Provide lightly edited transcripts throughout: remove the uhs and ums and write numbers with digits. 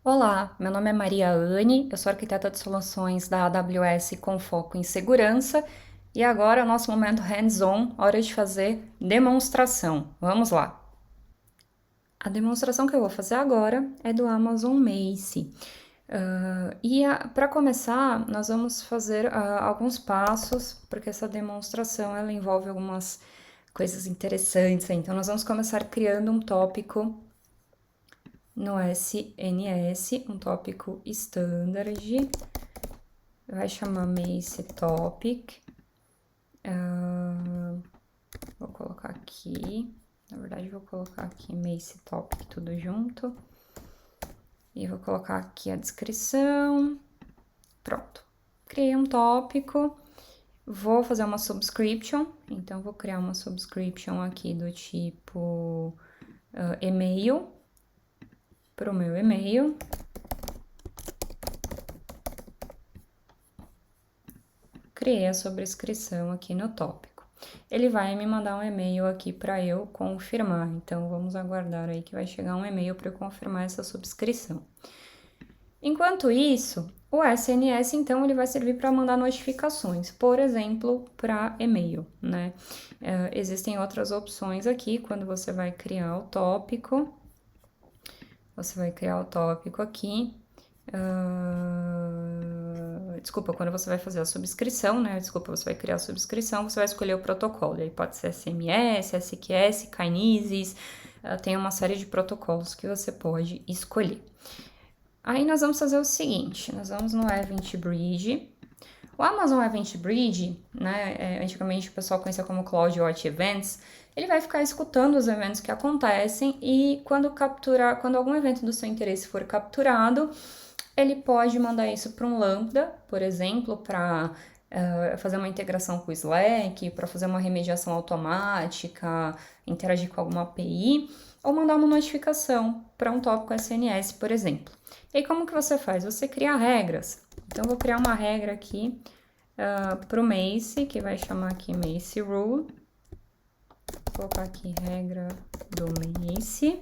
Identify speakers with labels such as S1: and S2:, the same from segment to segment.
S1: Olá, meu nome é Maria Anne, eu sou arquiteta de soluções da AWS com foco em segurança e agora é o nosso momento hands-on, hora de fazer demonstração. Vamos lá! A demonstração que eu vou fazer agora é do Amazon Mace. Para começar, nós vamos fazer alguns passos, porque essa demonstração ela envolve algumas coisas interessantes. Então, nós vamos começar criando um tópico no SNS, um tópico standard, vai chamar Mace Topic. Vou colocar aqui, na verdade vou colocar aqui Mace Topic tudo junto. E vou colocar aqui a descrição. Pronto. Criei um tópico. Vou fazer uma subscription, então vou criar uma subscription aqui do tipo e-mail, para o meu e-mail. Criei a subscrição aqui no tópico. Ele vai me mandar um e-mail aqui para eu confirmar, então vamos aguardar aí que vai chegar um e-mail para eu confirmar essa subscrição. Enquanto isso, o SNS, então, ele vai servir para mandar notificações, por exemplo, para e-mail, né? Existem outras opções aqui, quando você vai criar o tópico. Você vai criar o tópico aqui. Desculpa, quando você vai fazer a subscrição, né? Desculpa, você vai criar a subscrição, você vai escolher o protocolo. E aí pode ser SMS, SQS, Kinesis, tem uma série de protocolos que você pode escolher. Aí nós vamos fazer o seguinte, nós vamos no Event Bridge. O Amazon Event Bridge, né, antigamente o pessoal conhecia como CloudWatch Events, ele vai ficar escutando os eventos que acontecem e quando algum evento do seu interesse for capturado, ele pode mandar isso para um Lambda, por exemplo, para fazer uma integração com o Slack, para fazer uma remediação automática, interagir com alguma API, ou mandar uma notificação para um tópico SNS, por exemplo. E aí, como que você faz? Você cria regras. Então, eu vou criar uma regra aqui para o Mace, que vai chamar aqui Mace Rule. Vou colocar aqui regra do Mace.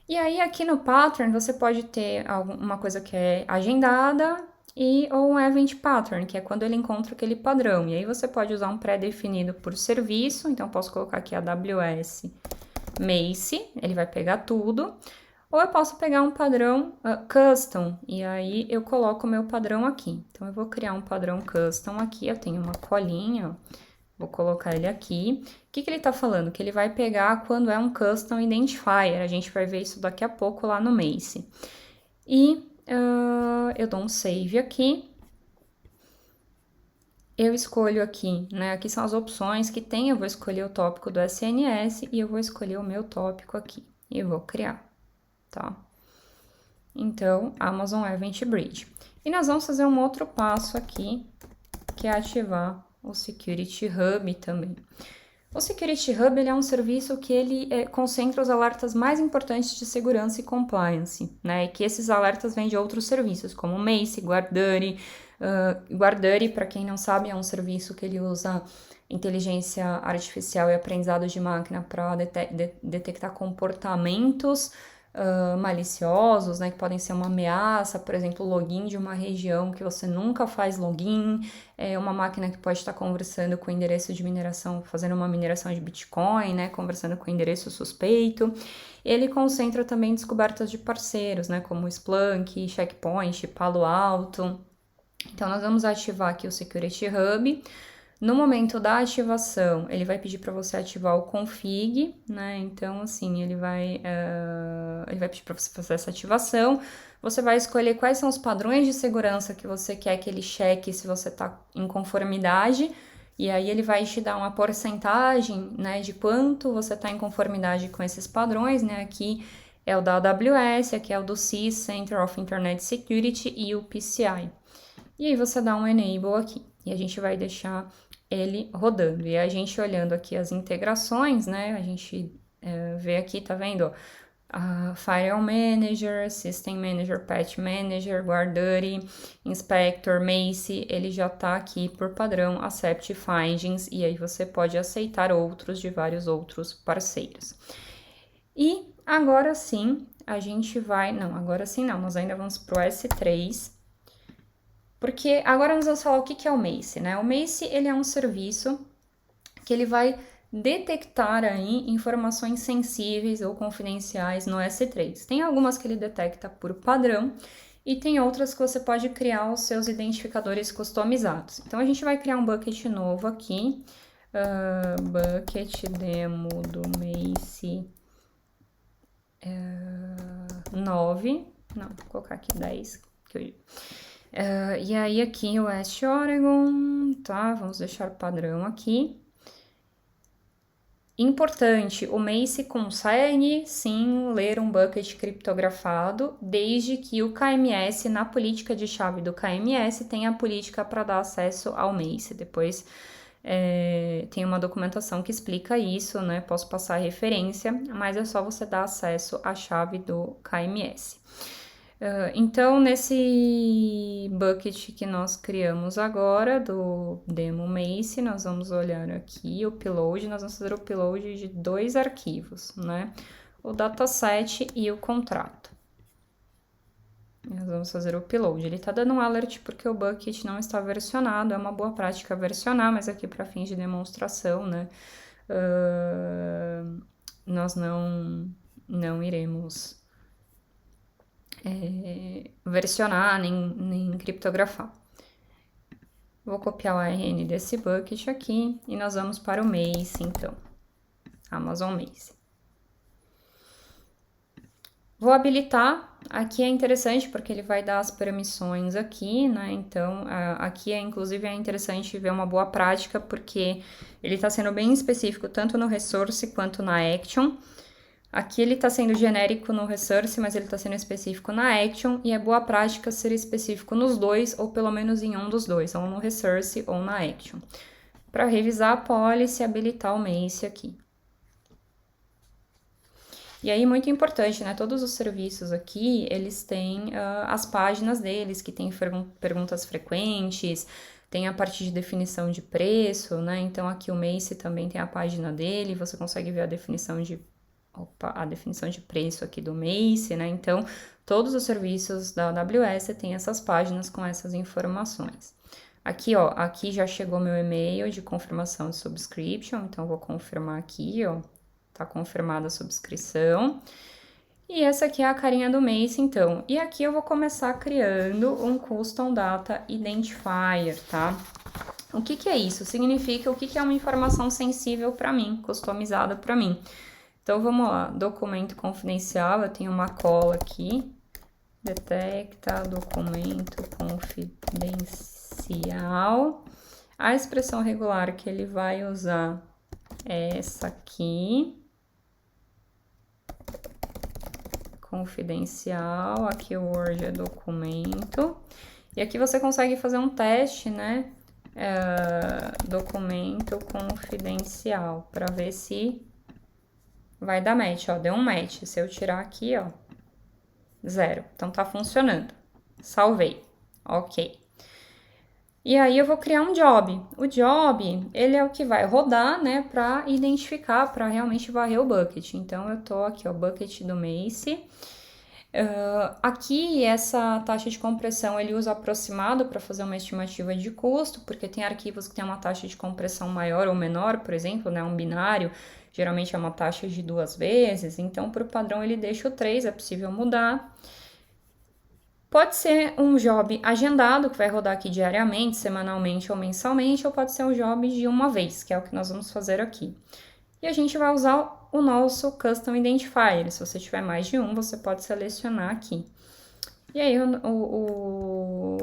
S1: E aí, aqui no pattern, você pode ter uma coisa que é agendada ou um event pattern, que é quando ele encontra aquele padrão. E aí, você pode usar um pré-definido por serviço. Então, posso colocar aqui AWS Mace, ele vai pegar tudo. Ou eu posso pegar um padrão custom, e aí eu coloco o meu padrão aqui. Então, eu vou criar um padrão custom aqui, eu tenho uma colinha, ó. Vou colocar ele aqui. O que ele tá falando? Que ele vai pegar quando é um custom identifier. A gente vai ver isso daqui a pouco lá no Mace. E eu dou um save aqui. Eu escolho aqui, né? Aqui são as opções que tem. Eu vou escolher o tópico do SNS e eu vou escolher o meu tópico aqui. E vou criar, tá? Então, Amazon Event Bridge. E nós vamos fazer um outro passo aqui, que é ativar o Security Hub também. O Security Hub ele é um serviço que ele concentra os alertas mais importantes de segurança e compliance, né? E que esses alertas vêm de outros serviços, como o Mace, GuardDuty. GuardDuty, para quem não sabe, é um serviço que ele usa inteligência artificial e aprendizado de máquina para detectar comportamentos maliciosos, né, que podem ser uma ameaça, por exemplo, login de uma região que você nunca faz login, uma máquina que pode estar conversando com o endereço de mineração, fazendo uma mineração de Bitcoin, né, conversando com o endereço suspeito. Ele concentra também descobertas de parceiros, né, como Splunk, Checkpoint, Palo Alto. Então, nós vamos ativar aqui o Security Hub. No momento da ativação, ele vai pedir para você ativar o config, né? Então, assim, ele vai pedir para você fazer essa ativação. Você vai escolher quais são os padrões de segurança que você quer que ele cheque se você está em conformidade. E aí ele vai te dar uma porcentagem, né, de quanto você está em conformidade com esses padrões, né? Aqui é o da AWS, aqui é o do CIS, Center of Internet Security, e o PCI. E aí você dá um enable aqui. E a gente vai deixar ele rodando. E a gente olhando aqui as integrações, né? A gente vê aqui, tá vendo? Firewall Manager, System Manager, Patch Manager, GuardDuty, Inspector, Mace, ele já tá aqui por padrão, Accept Findings, e aí você pode aceitar outros de vários outros parceiros. E agora sim, a gente vai... Não, agora sim não, nós ainda vamos pro S3. Porque agora nós vamos falar o que é o Mace, né? O Mace, ele é um serviço que ele vai detectar aí informações sensíveis ou confidenciais no S3. Tem algumas que ele detecta por padrão e tem outras que você pode criar os seus identificadores customizados. Então, a gente vai criar um bucket novo aqui, bucket demo do Mace 9, não, vou colocar aqui 10, e aí aqui o West Oregon, tá? Vamos deixar o padrão aqui. Importante, o Mace consegue sim ler um bucket criptografado, desde que o KMS, na política de chave do KMS, tenha a política para dar acesso ao Mace. Depois tem uma documentação que explica isso, né? Posso passar a referência, mas é só você dar acesso à chave do KMS. Então, nesse bucket que nós criamos agora, do demo Mace, nós vamos olhar aqui o upload, nós vamos fazer o upload de 2 arquivos, né? O dataset e o contrato. Nós vamos fazer o upload. Ele tá dando um alert porque o bucket não está versionado, é uma boa prática versionar, mas aqui para fins de demonstração, né? Nós não iremos versionar nem criptografar. Vou copiar o ARN desse bucket aqui e nós vamos para o Mace, então. Amazon Mace. Vou habilitar. Aqui é interessante porque ele vai dar as permissões aqui, né? Então, aqui inclusive é interessante ver uma boa prática porque ele está sendo bem específico tanto no resource quanto na action. Aqui ele está sendo genérico no resource, mas ele está sendo específico na action, e é boa prática ser específico nos dois, ou pelo menos em um dos dois, ou no resource ou na action. Para revisar a policy, habilitar o Mace aqui. E aí, muito importante, né? Todos os serviços aqui, eles têm as páginas deles, que tem perguntas frequentes, tem a parte de definição de preço, né? Então, aqui o Mace também tem a página dele, você consegue ver a definição de preço aqui do Mace, né? Então, todos os serviços da AWS têm essas páginas com essas informações. Aqui, ó, aqui já chegou meu e-mail de confirmação de subscription, então vou confirmar aqui, ó, tá confirmada a subscrição. E essa aqui é a carinha do Mace, então. E aqui eu vou começar criando um Custom Data Identifier, tá? O que é isso? Significa o que é uma informação sensível para mim, customizada para mim. Então, vamos lá, documento confidencial, eu tenho uma cola aqui, detecta documento confidencial. A expressão regular que ele vai usar é essa aqui, confidencial, aqui o Word é documento, e aqui você consegue fazer um teste, né, documento confidencial, para ver se vai dar match, ó, deu um match. Se eu tirar aqui, ó, 0. Então, tá funcionando. Salvei. Ok. E aí, eu vou criar um job. O job, ele é o que vai rodar, né, pra identificar, pra realmente varrer o bucket. Então, eu tô aqui, ó, bucket do Mace. Aqui, essa taxa de compressão, ele usa aproximado para fazer uma estimativa de custo, porque tem arquivos que tem uma taxa de compressão maior ou menor, por exemplo, né, um binário, geralmente é uma taxa de 2 vezes, então, por padrão, ele deixa o 3, é possível mudar. Pode ser um job agendado, que vai rodar aqui diariamente, semanalmente ou mensalmente, ou pode ser um job de uma vez, que é o que nós vamos fazer aqui. E a gente vai usar o nosso Custom Identifier. Se você tiver mais de um, você pode selecionar aqui. E aí, vou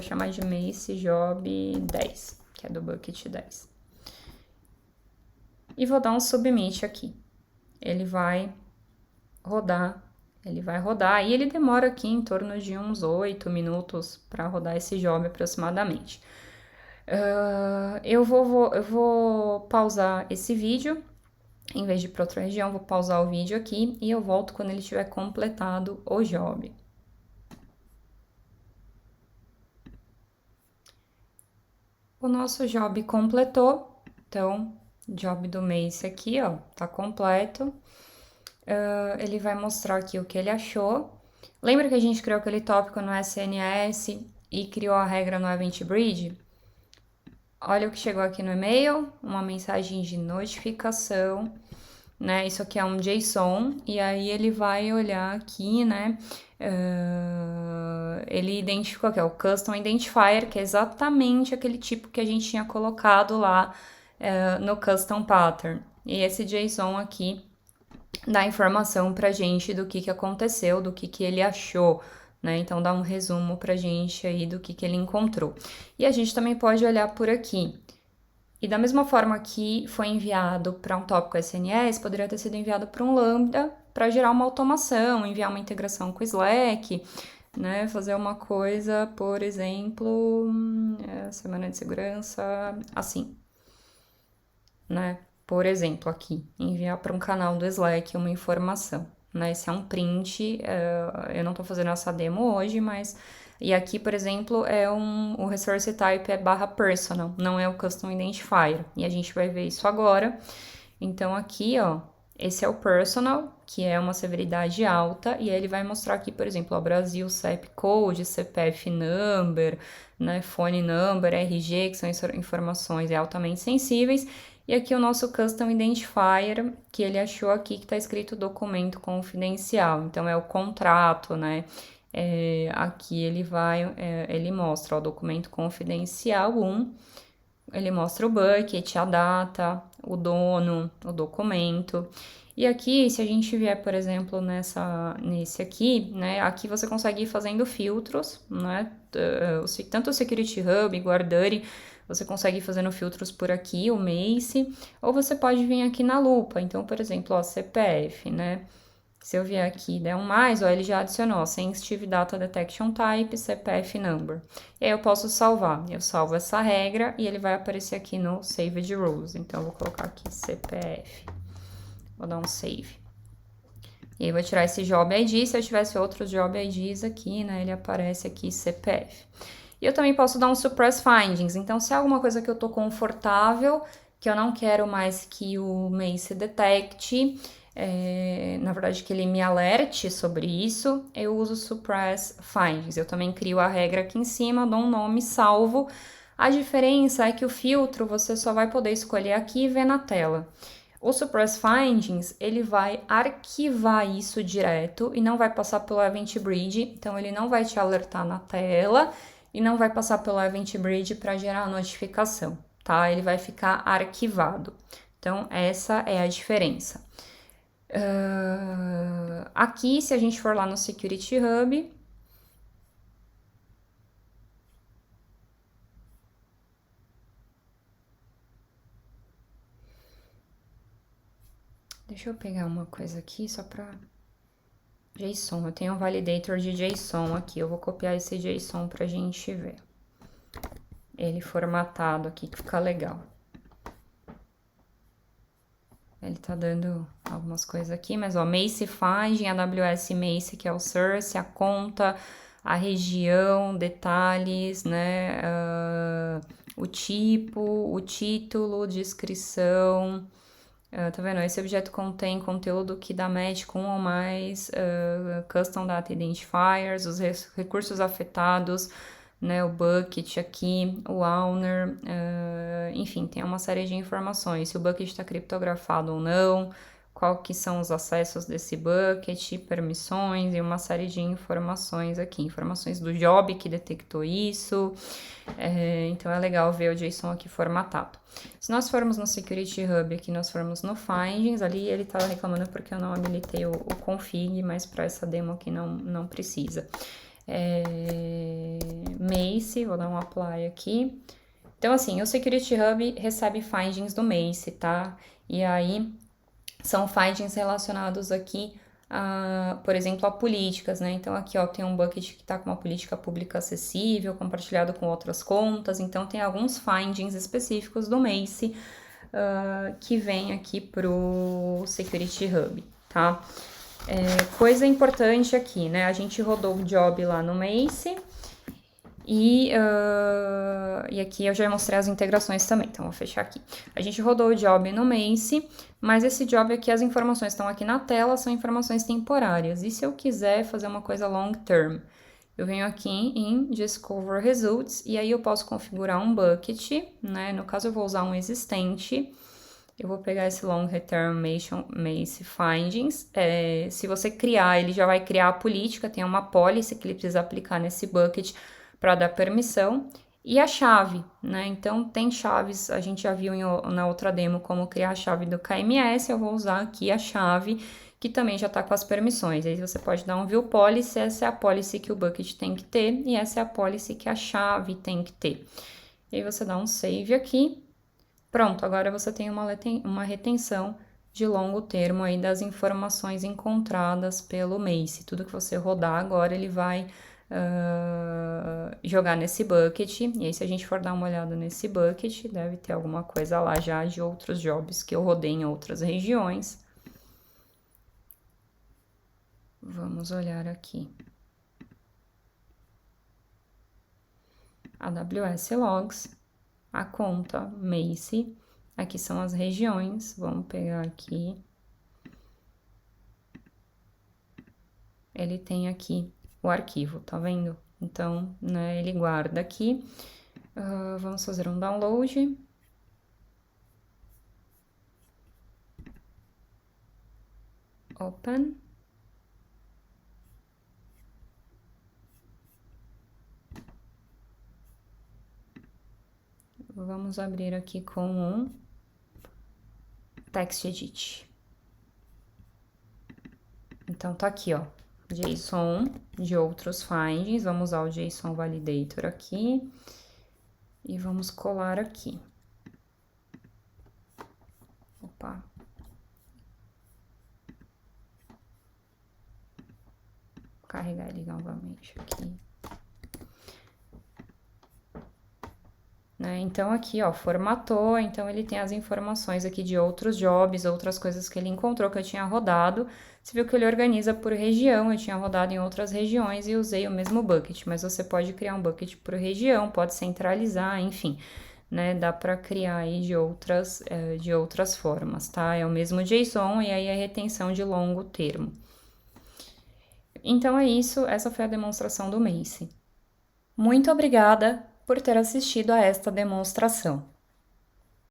S1: chamar de Mace Job 10, que é do Bucket 10. E vou dar um Submit aqui. Ele vai rodar, e ele demora aqui em torno de uns 8 minutos para rodar esse job aproximadamente. Eu vou pausar esse vídeo, em vez de ir para outra região, vou pausar o vídeo aqui e eu volto quando ele tiver completado o job. O nosso job completou, então, job do Mace aqui, ó, tá completo. Ele vai mostrar aqui o que ele achou. Lembra que a gente criou aquele tópico no SNS e criou a regra no Event Bridge? Olha o que chegou aqui no e-mail, uma mensagem de notificação, né? Isso aqui é um JSON, e aí ele vai olhar aqui, né? Ele identificou aqui, ó, o Custom Identifier, que é exatamente aquele tipo que a gente tinha colocado lá no Custom Pattern. E esse JSON aqui dá informação pra gente do que aconteceu, do que ele achou, né? Então dá um resumo pra gente aí do que ele encontrou. E a gente também pode olhar por aqui. E da mesma forma que foi enviado para um tópico SNS, poderia ter sido enviado para um Lambda para gerar uma automação, enviar uma integração com o Slack, né? Fazer uma coisa, por exemplo, semana de segurança, assim, né? Por exemplo, aqui, enviar para um canal do Slack uma informação, né? Esse é um print, eu não estou fazendo essa demo hoje, mas... E aqui, por exemplo, o resource type é /personal, não é o custom identifier. E a gente vai ver isso agora. Então, aqui, ó, esse é o personal, que é uma severidade alta, e aí ele vai mostrar aqui, por exemplo, ó, Brasil, CEP Code, CPF Number, né, Phone Number, RG, que são informações altamente sensíveis. E aqui o nosso Custom Identifier, que ele achou aqui que está escrito documento confidencial. Então, é o contrato, né? Aqui ele mostra o documento confidencial 1, ele mostra o bucket, a data, o dono, o documento. E aqui, se a gente vier, por exemplo, nesse aqui, né, aqui você consegue ir fazendo filtros, né, tanto o Security Hub, GuardDuty, você consegue ir fazendo filtros por aqui, o Mace, ou você pode vir aqui na lupa. Então, por exemplo, ó, CPF, né, se eu vier aqui e der um mais, ó, ele já adicionou Sensitive Data Detection Type, CPF Number. E aí eu posso salvar. Eu salvo essa regra e ele vai aparecer aqui no Saved Rules. Então, eu vou colocar aqui CPF. Vou dar um Save. E aí, eu vou tirar esse Job ID. Se eu tivesse outros Job IDs aqui, né, ele aparece aqui CPF. E eu também posso dar um Suppress Findings. Então, se é alguma coisa que eu tô confortável, que eu não quero mais que o Mace detecte... na verdade, que ele me alerte sobre isso, eu uso Suppress Findings. Eu também crio a regra aqui em cima, dou um nome, salvo. A diferença é que o filtro você só vai poder escolher aqui e ver na tela. O Suppress Findings, ele vai arquivar isso direto e não vai passar pelo Event Bridge, então ele não vai te alertar na tela e não vai passar pelo Event Bridge para gerar a notificação, tá? Ele vai ficar arquivado. Então, essa é a diferença. Aqui, se a gente for lá no Security Hub, deixa eu pegar uma coisa aqui só para JSON. Eu tenho um validator de JSON aqui. Eu vou copiar esse JSON pra gente ver. Ele formatado aqui, que fica legal. Ele tá dando algumas coisas aqui, mas ó, Mace Finding, AWS Mace, que é o source, a conta, a região, detalhes, né? O tipo, o título, descrição. Tá vendo? Esse objeto contém conteúdo que dá match com um ou mais Custom Data Identifiers, os recursos afetados, né, o bucket aqui, o owner, enfim, tem uma série de informações, se o bucket está criptografado ou não, qual que são os acessos desse bucket, permissões e uma série de informações aqui, informações do job que detectou isso, então é legal ver o JSON aqui formatado. Se nós formos no Security Hub aqui, nós formos no Findings, ali ele tá reclamando porque eu não habilitei o config, mas para essa demo aqui não precisa. Mace, vou dar um apply aqui. Então, assim, o Security Hub recebe findings do Mace, tá? E aí, são findings relacionados aqui, por exemplo, a políticas, né? Então, aqui, ó, tem um bucket que tá com uma política pública acessível, compartilhado com outras contas. Então, tem alguns findings específicos do Mace que vem aqui pro Security Hub, tá? Coisa importante aqui, né? A gente rodou o job lá no Mace E aqui eu já mostrei as integrações também, então vou fechar aqui. A gente rodou o job no Macy, mas esse job aqui, as informações estão aqui na tela, são informações temporárias. E se eu quiser fazer uma coisa long term? Eu venho aqui em Discover Results e aí eu posso configurar um bucket, né? No caso eu vou usar um existente. Eu vou pegar esse Long Term Macy Findings. Se você criar, ele já vai criar a política, tem uma policy que ele precisa aplicar nesse bucket para dar permissão. E a chave, né? Então, tem chaves, a gente já viu na outra demo como criar a chave do KMS, eu vou usar aqui a chave, que também já está com as permissões. Aí você pode dar um view policy, essa é a policy que o bucket tem que ter, e essa é a policy que a chave tem que ter. E aí você dá um save aqui. Pronto, agora você tem uma retenção de longo termo aí das informações encontradas pelo Macy. Tudo que você rodar agora, ele vai jogar nesse bucket. E aí, se a gente for dar uma olhada nesse bucket, deve ter alguma coisa lá já de outros jobs que eu rodei em outras regiões. Vamos olhar aqui. AWS Logs, a conta Macy. Aqui são as regiões, vamos pegar aqui. Ele tem aqui o arquivo, tá vendo? Então, né, ele guarda aqui. Vamos fazer um download. Open. Vamos abrir aqui com um TextEdit. Então, tá aqui, ó, JSON de outros findings. Vamos usar o JSON Validator aqui. E vamos colar aqui. Opa. Vou carregar ele novamente aqui. Né? Então, aqui, ó, formatou, então ele tem as informações aqui de outros jobs, outras coisas que ele encontrou que eu tinha rodado. Você viu que ele organiza por região, eu tinha rodado em outras regiões e usei o mesmo bucket, mas você pode criar um bucket por região, pode centralizar, enfim, né? Dá para criar aí de outras formas, tá? É o mesmo JSON e aí a retenção de longo termo. Então é isso, essa foi a demonstração do Macy. Muito obrigada por ter assistido a esta demonstração.